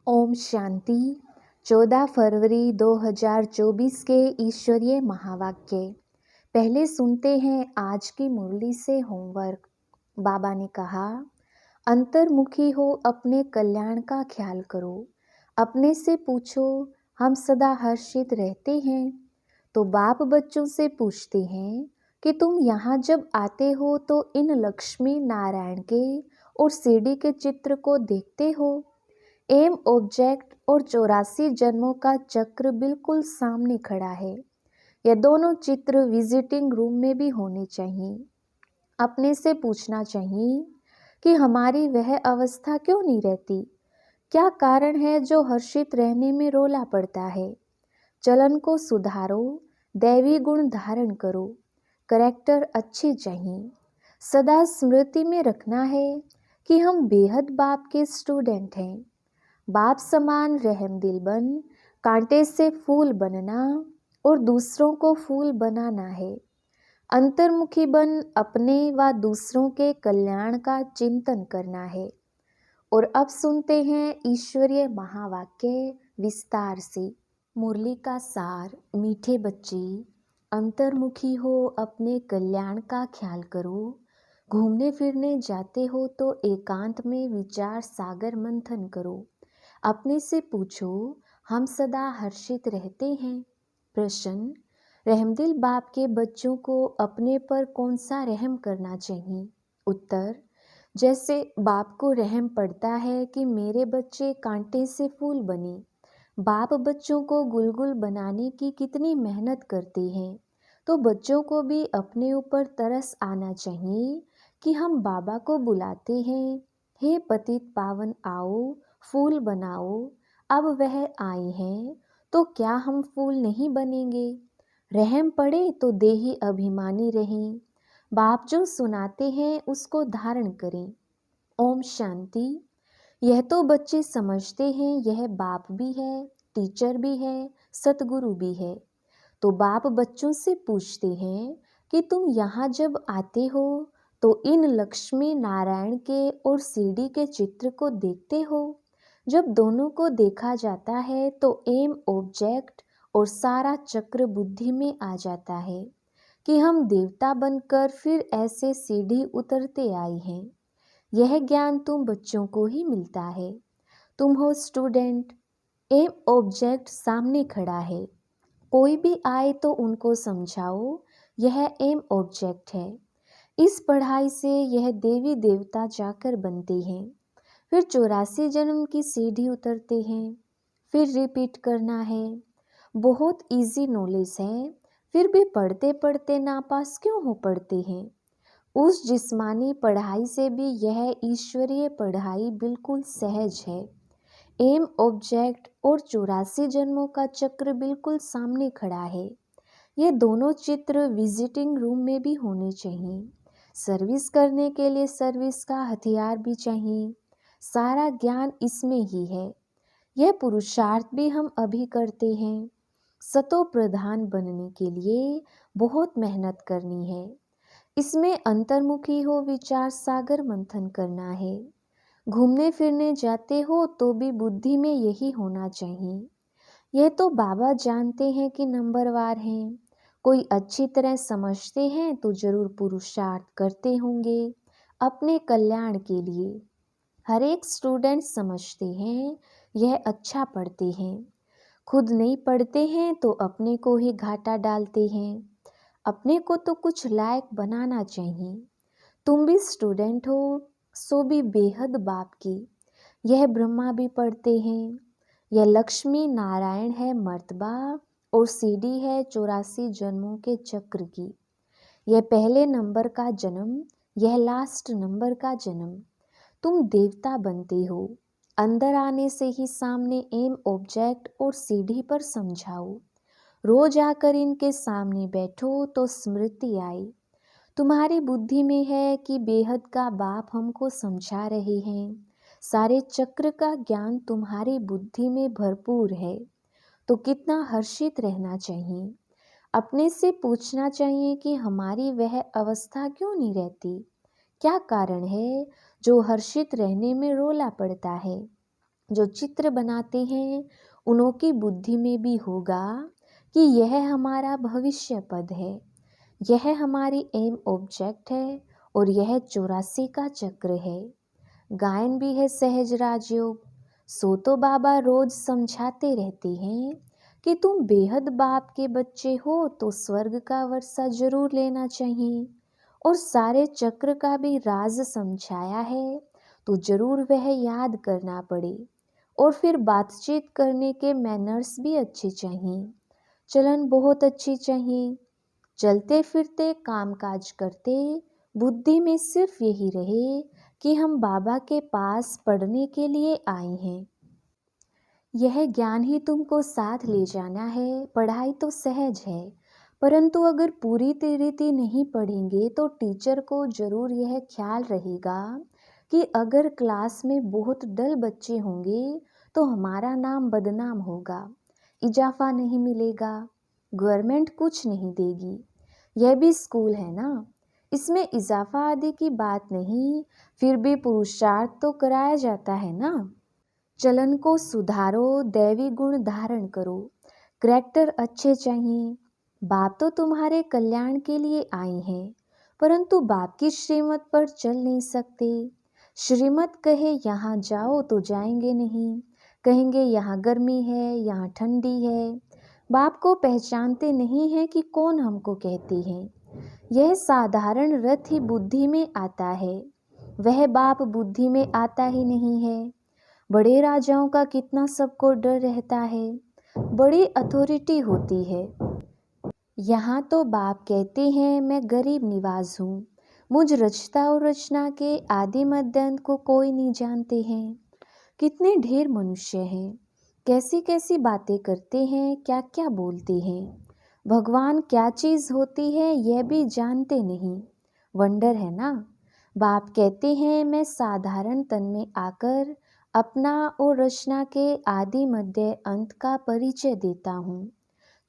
ओम शांति। 14 फरवरी 2024 के ईश्वरीय महावाक्य। पहले सुनते हैं आज की मुरली से होमवर्क। बाबा ने कहा, अंतर्मुखी हो, अपने कल्याण का ख्याल करो। अपने से पूछो, हम सदा हर्षित रहते हैं? तो बाप बच्चों से पूछते हैं कि तुम यहाँ जब आते हो तो इन लक्ष्मी नारायण के और सीढ़ी के चित्र को देखते हो? एम ऑब्जेक्ट और 84 जन्मों का चक्र बिल्कुल सामने खड़ा है। यह दोनों चित्र विजिटिंग रूम में भी होने चाहिए। अपने से पूछना चाहिए कि हमारी वह अवस्था क्यों नहीं रहती? क्या कारण है जो हर्षित रहने में रोला पड़ता है? चलन को सुधारो, दैवी गुण धारण करो, करैक्टर अच्छे चाहिए। सदा स्मृति में रखना है कि हम बेहद बाप के स्टूडेंट हैं। बाप समान रहम दिल बन, कांटे से फूल बनना और दूसरों को फूल बनाना है। अंतर्मुखी बन अपने व दूसरों के कल्याण का चिंतन करना है। और अब सुनते हैं ईश्वरीय महावाक्य विस्तार से। मुरली का सार। मीठे बच्चे, अंतर्मुखी हो, अपने कल्याण का ख्याल करो। घूमने फिरने जाते हो तो एकांत में विचार सागर मंथन करो। अपने से पूछो, हम सदा हर्षित रहते हैं? प्रश्न, रहमदिल बाप के बच्चों को अपने पर कौन सा रहम करना चाहिए? उत्तर, जैसे बाप को रहम पड़ता है कि मेरे बच्चे कांटे से फूल बने। बाप बच्चों को गुलगुल बनाने की कितनी मेहनत करते हैं, तो बच्चों को भी अपने ऊपर तरस आना चाहिए कि हम बाबा को बुलाते हैं, हे पतित पावन आओ, फूल बनाओ। अब वह आए हैं तो क्या हम फूल नहीं बनेंगे? रहम पड़े तो देही अभिमानी रहें। बाप जो सुनाते हैं उसको धारण करें। ओम शांति। यह तो बच्चे समझते हैं यह बाप भी है, टीचर भी है, सतगुरु भी है। तो बाप बच्चों से पूछते हैं कि तुम यहाँ जब आते हो तो इन लक्ष्मी नारायण के और सीढ़ी के चित्र को देखते हो? जब दोनों को देखा जाता है तो एम ऑब्जेक्ट और सारा चक्र बुद्धि में आ जाता है कि हम देवता बनकर फिर ऐसे सीढ़ी उतरते आए हैं। यह ज्ञान तुम बच्चों को ही मिलता है। तुम हो स्टूडेंट। एम ऑब्जेक्ट सामने खड़ा है। कोई भी आए तो उनको समझाओ, यह एम ऑब्जेक्ट है। इस पढ़ाई से यह देवी देवता जाकर बनते हैं। फिर 84 जन्म की सीढ़ी उतरते हैं। फिर रिपीट करना है। बहुत इजी नॉलेज है, फिर भी पढ़ते पढ़ते नापास क्यों हो पड़ते हैं? उस जिस्मानी पढ़ाई से भी यह ईश्वरीय पढ़ाई बिल्कुल सहज है। एम ऑब्जेक्ट और 84 जन्मों का चक्र बिल्कुल सामने खड़ा है। ये दोनों चित्र विजिटिंग रूम में भी होने चाहिए। सर्विस करने के लिए सर्विस का हथियार भी चाहिए। सारा ज्ञान इसमें ही है। यह पुरुषार्थ भी हम अभी करते हैं। सतो प्रधान बनने के लिए बहुत मेहनत करनी है। इसमें अंतर्मुखी हो, विचार सागर मंथन करना है। घूमने फिरने जाते हो तो भी बुद्धि में यही होना चाहिए। यह तो बाबा जानते हैं कि नंबरवार हैं। कोई अच्छी तरह समझते हैं तो जरूर पुरुषार्थ करते होंगे अपने कल्याण के लिए। हर एक स्टूडेंट समझते हैं यह अच्छा पढ़ते हैं। खुद नहीं पढ़ते हैं तो अपने को ही घाटा डालते हैं। अपने को तो कुछ लायक बनाना चाहिए। तुम भी स्टूडेंट हो, सो भी बेहद बाप की। यह ब्रह्मा भी पढ़ते हैं। यह लक्ष्मी नारायण है मर्तबा और सीढ़ी है 84 जन्मों के चक्र की। यह पहले नंबर का जन्म, यह लास्ट नंबर का जन्म। तुम देवता बनते हो। अंदर आने से ही सामने एम ऑब्जेक्ट और सीढ़ी पर समझाओ। रोज आकर इनके सामने बैठो तो स्मृति आए। तुम्हारी बुद्धि में है कि बेहद का बाप हमको समझा रहे हैं। सारे चक्र का ज्ञान तुम्हारी बुद्धि में भरपूर है, तो कितना हर्षित रहना चाहिए। अपने से पूछना चाहिए कि हमारी वह अवस्था क्यों नहीं रहती? क्या कारण है जो हर्षित रहने में रोला पड़ता है? जो चित्र बनाते हैं उन्हों की बुद्धि में भी होगा कि यह हमारा भविष्य पद है, यह हमारी एम ऑब्जेक्ट है और यह 84 का चक्र है। गायन भी है सहज राजयोग। सो तो बाबा रोज समझाते रहते हैं कि तुम बेहद बाप के बच्चे हो तो स्वर्ग का वर्षा जरूर लेना चाहिए, और सारे चक्र का भी राज समझाया है तो जरूर वह याद करना पड़े। और फिर बातचीत करने के मैनर्स भी अच्छे चाहिए, चलन बहुत अच्छी चाहिए। चलते फिरते कामकाज करते बुद्धि में सिर्फ यही रहे कि हम बाबा के पास पढ़ने के लिए आए हैं। यह ज्ञान ही तुमको साथ ले जाना है। पढ़ाई तो सहज है, परंतु अगर पूरी रीति नहीं पढ़ेंगे तो टीचर को जरूर यह ख्याल रहेगा कि अगर क्लास में बहुत डल बच्चे होंगे तो हमारा नाम बदनाम होगा, इजाफा नहीं मिलेगा, गवर्नमेंट कुछ नहीं देगी। यह भी स्कूल है ना, इसमें इजाफा आदि की बात नहीं, फिर भी पुरुषार्थ तो कराया जाता है ना। चलन को सुधारो, दैवी गुण धारण करो, करैक्टर अच्छे चाहिए। बाप तो तुम्हारे कल्याण के लिए आए हैं, परंतु बाप की श्रीमत पर चल नहीं सकते। श्रीमत कहे यहाँ जाओ तो जाएंगे नहीं, कहेंगे यहाँ गर्मी है, यहाँ ठंडी है। बाप को पहचानते नहीं है कि कौन हमको कहते हैं। यह साधारण रथ ही बुद्धि में आता है, वह बाप बुद्धि में आता ही नहीं है। बड़े राजाओं का कितना सबको डर रहता है, बड़ी अथॉरिटी होती है। यहाँ तो बाप कहते हैं मैं गरीब निवाज हूँ, मुझ रचता और रचना के आदि मध्यांत को कोई नहीं जानते हैं। कितने ढेर मनुष्य हैं, कैसी कैसी बातें करते हैं, क्या क्या बोलते हैं। भगवान क्या चीज़ होती है यह भी जानते नहीं। वंडर है ना। बाप कहते हैं मैं साधारण तन में आकर अपना और रचना के आदि मध्य अंत का परिचय देता हूँ।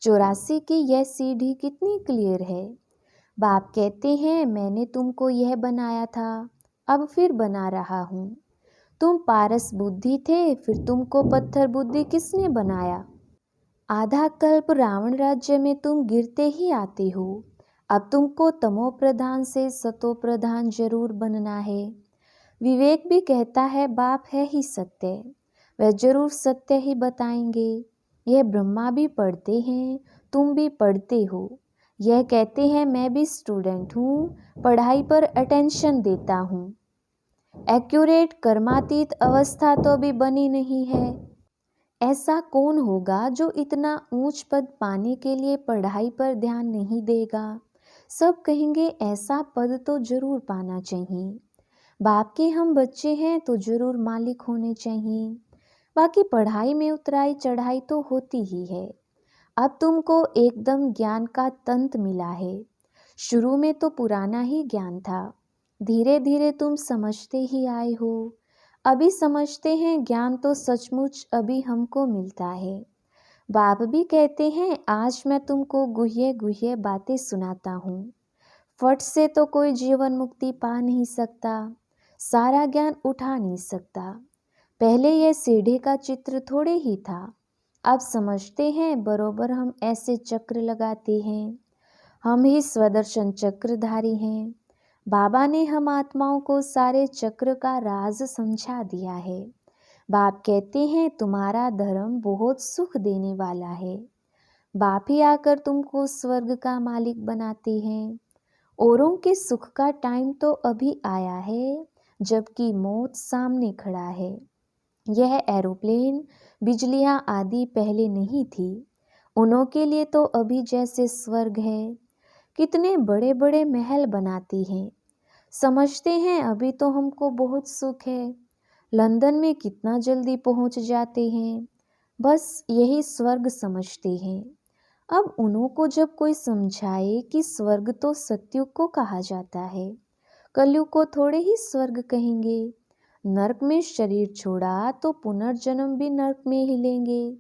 84 की यह सीढ़ी कितनी क्लियर है। बाप कहते हैं मैंने तुमको यह बनाया था, अब फिर बना रहा हूँ। तुम पारस बुद्धि थे, फिर तुमको पत्थर बुद्धि किसने बनाया। आधा कल्प रावण राज्य में तुम गिरते ही आते हो, अब तुमको तमो प्रधान से सतो प्रधान जरूर बनना है। विवेक भी कहता है बाप है ही सत्य, वह जरूर सत्य ही बताएंगे। यह ब्रह्मा भी पढ़ते हैं, तुम भी पढ़ते हो। यह कहते हैं मैं भी स्टूडेंट हूँ, पढ़ाई पर अटेंशन देता हूँ। एक्यूरेट कर्मातीत अवस्था तो भी बनी नहीं है। ऐसा कौन होगा जो इतना ऊंच पद पाने के लिए पढ़ाई पर ध्यान नहीं देगा। सब कहेंगे ऐसा पद तो जरूर पाना चाहिए। बाप के हम बच्चे हैं तो जरूर मालिक होने चाहिए। बाकी पढ़ाई में उतराई चढ़ाई तो होती ही है। अब तुमको एकदम ज्ञान का तंत मिला है, शुरू में तो पुराना ही ज्ञान था, धीरे धीरे तुम समझते ही आए हो। अभी समझते हैं ज्ञान तो सचमुच अभी हमको मिलता है। बाप भी कहते हैं आज मैं तुमको गुह्य गुह्य बातें सुनाता हूँ। फट से तो कोई जीवन मुक्ति पा नहीं सकता, सारा ज्ञान उठा नहीं सकता। पहले यह सीढ़ी का चित्र थोड़े ही था, अब समझते हैं बरोबर हम ऐसे चक्र लगाते हैं। हम ही स्वदर्शन चक्रधारी हैं। बाबा ने हम आत्माओं को सारे चक्र का राज समझा दिया है। बाप कहते हैं तुम्हारा धर्म बहुत सुख देने वाला है। बाप ही आकर तुमको स्वर्ग का मालिक बनाते हैं। औरों के सुख का टाइम तो अभी आया है, जबकि मौत सामने खड़ा है। यह एरोप्लेन बिजलियां आदि पहले नहीं थी, उन्हों के लिए तो अभी जैसे स्वर्ग है। कितने बड़े बड़े महल बनाती हैं, समझते हैं अभी तो हमको बहुत सुख है। लंदन में कितना जल्दी पहुंच जाते हैं, बस यही स्वर्ग समझते हैं। अब उन्हों को जब कोई समझाए कि स्वर्ग तो सत्युग को कहा जाता है, कलयुग को थोड़े ही स्वर्ग कहेंगे। नरक में शरीर छोड़ा तो पुनर्जन्म भी नरक में ही लेंगे।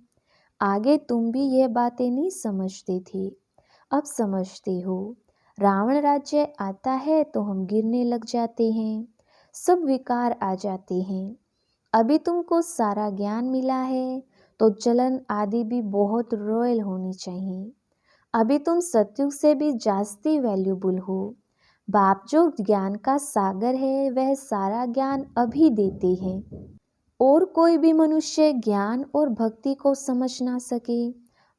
आगे तुम भी यह बातें नहीं समझते थे, अब समझते हो। रावण राज्य आता है तो हम गिरने लग जाते हैं, सब विकार आ जाते हैं। अभी तुमको सारा ज्ञान मिला है तो चलन आदि भी बहुत रॉयल होनी चाहिए। अभी तुम सत्युग से भी जास्ती वैल्यूबल हो। बाप जो ज्ञान का सागर है वह सारा ज्ञान अभी देते हैं और कोई भी मनुष्य ज्ञान और भक्ति को समझ ना सके,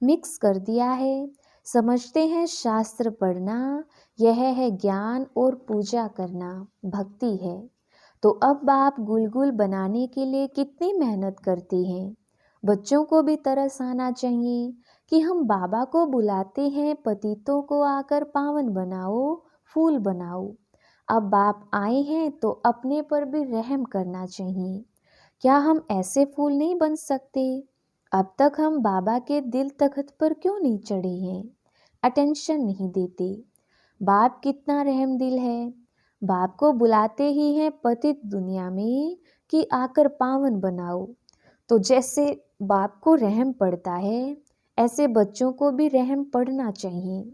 मिक्स कर दिया है। समझते हैं शास्त्र पढ़ना यह है ज्ञान और पूजा करना भक्ति है। तो अब बाप गुलगुल बनाने के लिए कितनी मेहनत करते हैं। बच्चों को भी तरस आना चाहिए कि हम बाबा को बुलाते हैं पतितों को आकर पावन बनाओ, फूल बनाओ। अब बाप आए हैं तो अपने पर भी रहम करना चाहिए। क्या हम ऐसे फूल नहीं बन सकते? अब तक हम बाबा के दिल तख्त पर क्यों नहीं चढ़े हैं? अटेंशन नहीं देते। बाप कितना रहम दिल है। बाप को बुलाते ही हैं पतित दुनिया में कि आकर पावन बनाओ। तो जैसे बाप को रहम पड़ता है ऐसे बच्चों को भी रहम पड़ना चाहिए,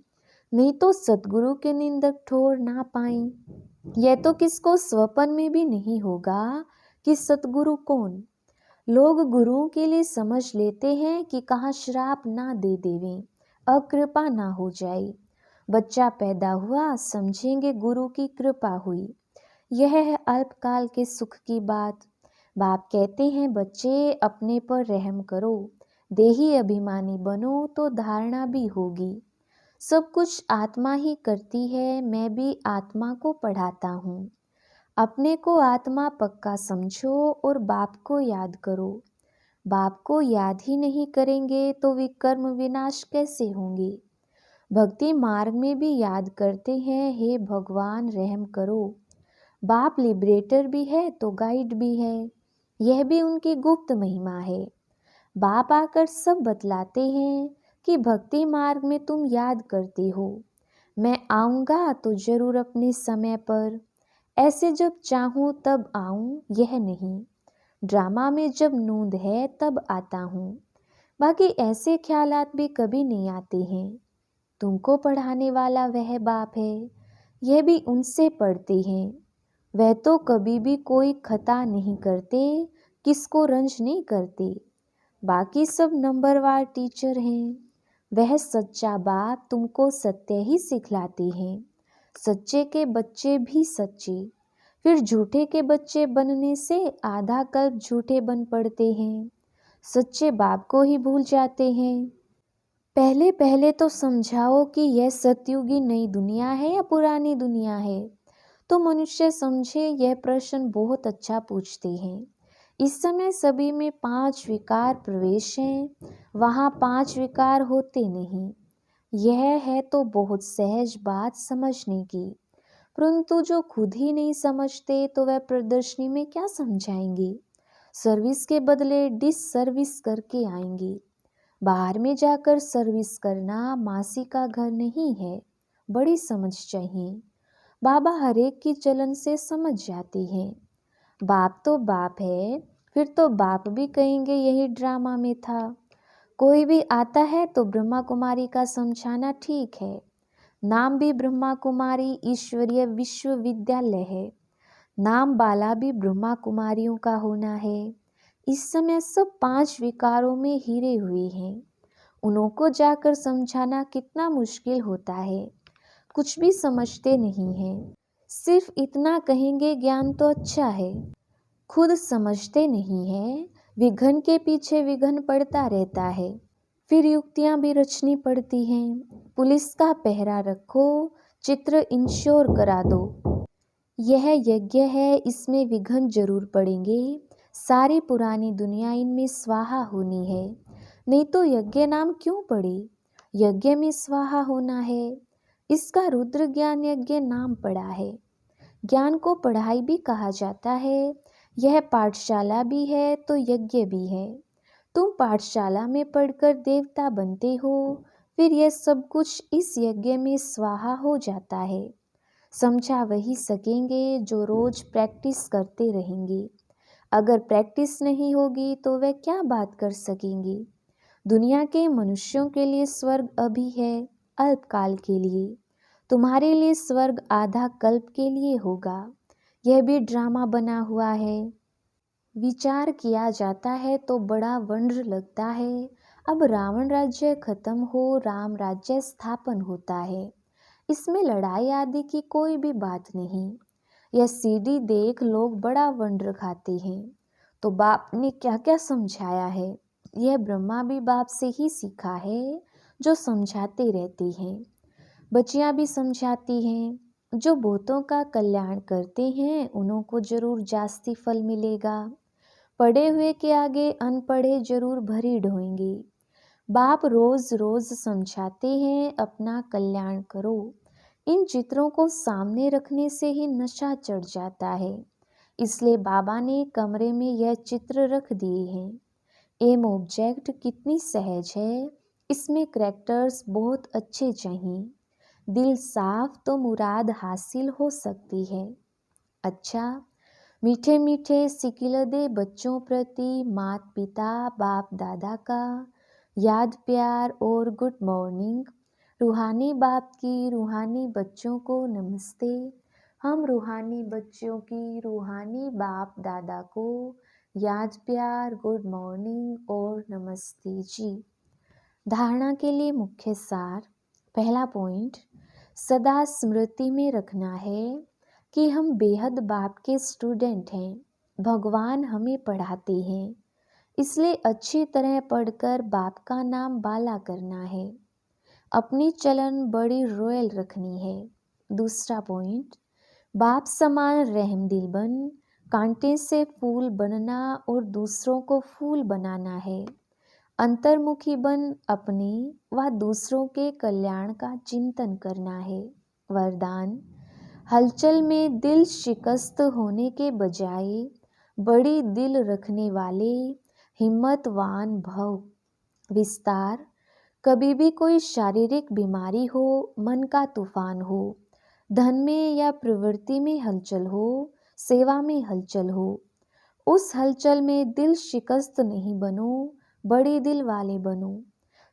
नहीं तो सतगुरु के निंदक ठोर ना पाएं। यह तो किसको स्वप्न में भी नहीं होगा कि सतगुरु कौन। लोग गुरुओं के लिए समझ लेते हैं कि कहाँ श्राप ना दे देवें, अकृपा ना हो जाए। बच्चा पैदा हुआ समझेंगे गुरु की कृपा हुई। यह है अल्पकाल के सुख की बात। बाप कहते हैं बच्चे अपने पर रहम करो, देही अभिमानी बनो तो धारणा भी होगी। सब कुछ आत्मा ही करती है, मैं भी आत्मा को पढ़ाता हूँ। अपने को आत्मा पक्का समझो और बाप को याद करो। बाप को याद ही नहीं करेंगे तो विकर्म विनाश कैसे होंगे। भक्ति मार्ग में भी याद करते हैं, हे भगवान रहम करो। बाप लिबरेटर भी है तो गाइड भी है, यह भी उनकी गुप्त महिमा है। बाप आकर सब बतलाते हैं कि भक्ति मार्ग में तुम याद करते हो। मैं आऊँगा तो जरूर अपने समय पर, ऐसे जब चाहूँ तब आऊँ यह नहीं। ड्रामा में जब नूंद है तब आता हूँ, बाकी ऐसे ख्यालात भी कभी नहीं आते हैं। तुमको पढ़ाने वाला वह बाप है, यह भी उनसे पढ़ते हैं। वह तो कभी भी कोई खता नहीं करते, किसको रंज नहीं करते। बाकी सब नंबरवार टीचर हैं। वह सच्चा बाप तुमको सत्य ही सिखलाते हैं। सच्चे के बच्चे भी सच्चे, फिर झूठे के बच्चे बनने से आधा कल्प झूठे बन पड़ते हैं। सच्चे बाप को ही भूल जाते हैं। पहले पहले तो समझाओ कि यह सतयुगी नई दुनिया है या पुरानी दुनिया है, तो मनुष्य समझे। यह प्रश्न बहुत अच्छा पूछते हैं। इस समय सभी में 5 विकार प्रवेश हैं, वहाँ 5 विकार होते नहीं। यह है तो बहुत सहज बात समझने की, परंतु जो खुद ही नहीं समझते तो वह प्रदर्शनी में क्या समझाएंगे। सर्विस के बदले डिस सर्विस करके आएंगे। बाहर में जाकर सर्विस करना मासी का घर नहीं है, बड़ी समझ चाहिए। बाबा हरेक की चलन से समझ जाते हैं। बाप तो बाप है, फिर तो बाप भी कहेंगे यही ड्रामा में था। कोई भी आता है तो ब्रह्मा कुमारी का समझाना ठीक है। नाम भी ब्रह्मा कुमारी ईश्वरीय विश्वविद्यालय है। नाम बाला भी ब्रह्मा कुमारियों का होना है। इस समय सब 5 विकारों में हिरे हुए हैं। उनको जाकर समझाना कितना मुश्किल होता है। कुछ भी समझते नहीं हैं, सिर्फ इतना कहेंगे ज्ञान तो अच्छा है, खुद समझते नहीं हैं। विघन के पीछे विघन पड़ता रहता है, फिर युक्तियां भी रचनी पड़ती हैं। पुलिस का पहरा रखो, चित्र इंश्योर करा दो। यह यज्ञ है, इसमें विघन जरूर पड़ेंगे। सारी पुरानी दुनिया इनमें स्वाहा होनी है, नहीं तो यज्ञ नाम क्यों पड़े। यज्ञ में स्वाहा होना है, इसका रुद्र ज्ञान यज्ञ नाम पड़ा है। ज्ञान को पढ़ाई भी कहा जाता है। यह पाठशाला भी है तो यज्ञ भी है। तुम पाठशाला में पढ़कर देवता बनते हो, फिर यह सब कुछ इस यज्ञ में स्वाहा हो जाता है। समझा वही सकेंगे जो रोज प्रैक्टिस करते रहेंगे। अगर प्रैक्टिस नहीं होगी तो वे क्या बात कर सकेंगे। दुनिया के मनुष्यों के लिए स्वर्ग अभी है, अल्पकाल के लिए। तुम्हारे लिए स्वर्ग आधा कल्प के लिए होगा। यह भी ड्रामा बना हुआ है। विचार किया जाता है तो बड़ा वंड्र लगता है। अब रावण राज्य खत्म हो, राम राज्य स्थापन होता है। इसमें लड़ाई आदि की कोई भी बात नहीं। यह सीडी देख लोग बड़ा वंड्र खाते हैं। तो बाप ने क्या क्या समझाया है, यह ब्रह्मा भी बाप से ही सीखा है, जो समझाते रहते हैं। बच्चियां भी समझाती हैं, जो बहुतों का कल्याण करते हैं उन्हों को जरूर जास्ती फल मिलेगा। पढ़े हुए के आगे अनपढ़े जरूर भरी ढोएंगे। बाप रोज रोज समझाते हैं अपना कल्याण करो। इन चित्रों को सामने रखने से ही नशा चढ़ जाता है। इसलिए बाबा ने कमरे में यह चित्र रख दिए हैं। एम ऑब्जेक्ट कितनी सहज है, इसमें करैक्टर्स बहुत अच्छे चाहिए। दिल साफ तो मुराद हासिल हो सकती है। अच्छा, मीठे मीठे सिकिलदे बच्चों प्रति माता पिता बाप दादा का याद प्यार और गुड मॉर्निंग। रूहानी बाप की रूहानी बच्चों को नमस्ते। हम रूहानी बच्चों की रूहानी बाप दादा को याद प्यार गुड मॉर्निंग और नमस्ते जी। धारणा के लिए मुख्य सार। पहला पॉइंट, सदा स्मृति में रखना है कि हम बेहद बाप के स्टूडेंट हैं। भगवान हमें पढ़ाते हैं, इसलिए अच्छी तरह पढ़कर बाप का नाम बाला करना है। अपनी चलन बड़ी रॉयल रखनी है। दूसरा पॉइंट, बाप समान रहमदिल बन कांटे से फूल बनना और दूसरों को फूल बनाना है। अंतर्मुखी बन अपने व दूसरों के कल्याण का चिंतन करना है। वरदान, हलचल में दिल शिकस्त होने के बजाय बड़ी दिल रखने वाले हिम्मतवान भव। विस्तार, कभी भी कोई शारीरिक बीमारी हो, मन का तूफान हो, धन में या प्रवृत्ति में हलचल हो, सेवा में हलचल हो, उस हलचल में दिल शिकस्त नहीं बनो, बड़े दिल वाले बनो।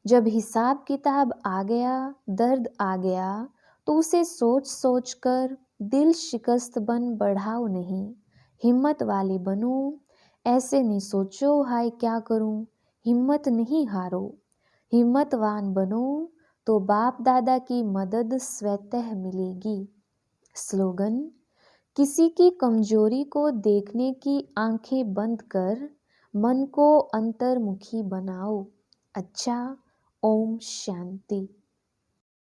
जब हिसाब किताब आ गया, दर्द आ गया, तो उसे सोच सोच कर दिल शिकस्त बन बढ़ाओ नहीं, हिम्मत वाले बनो। ऐसे नहीं सोचो हाय क्या करूं, हिम्मत नहीं हारो। हिम्मतवान बनो तो बाप दादा की मदद स्वतः मिलेगी। स्लोगन, किसी की कमजोरी को देखने की आंखें बंद कर मन को अंतर्मुखी बनाओ। अच्छा, ओम शांति।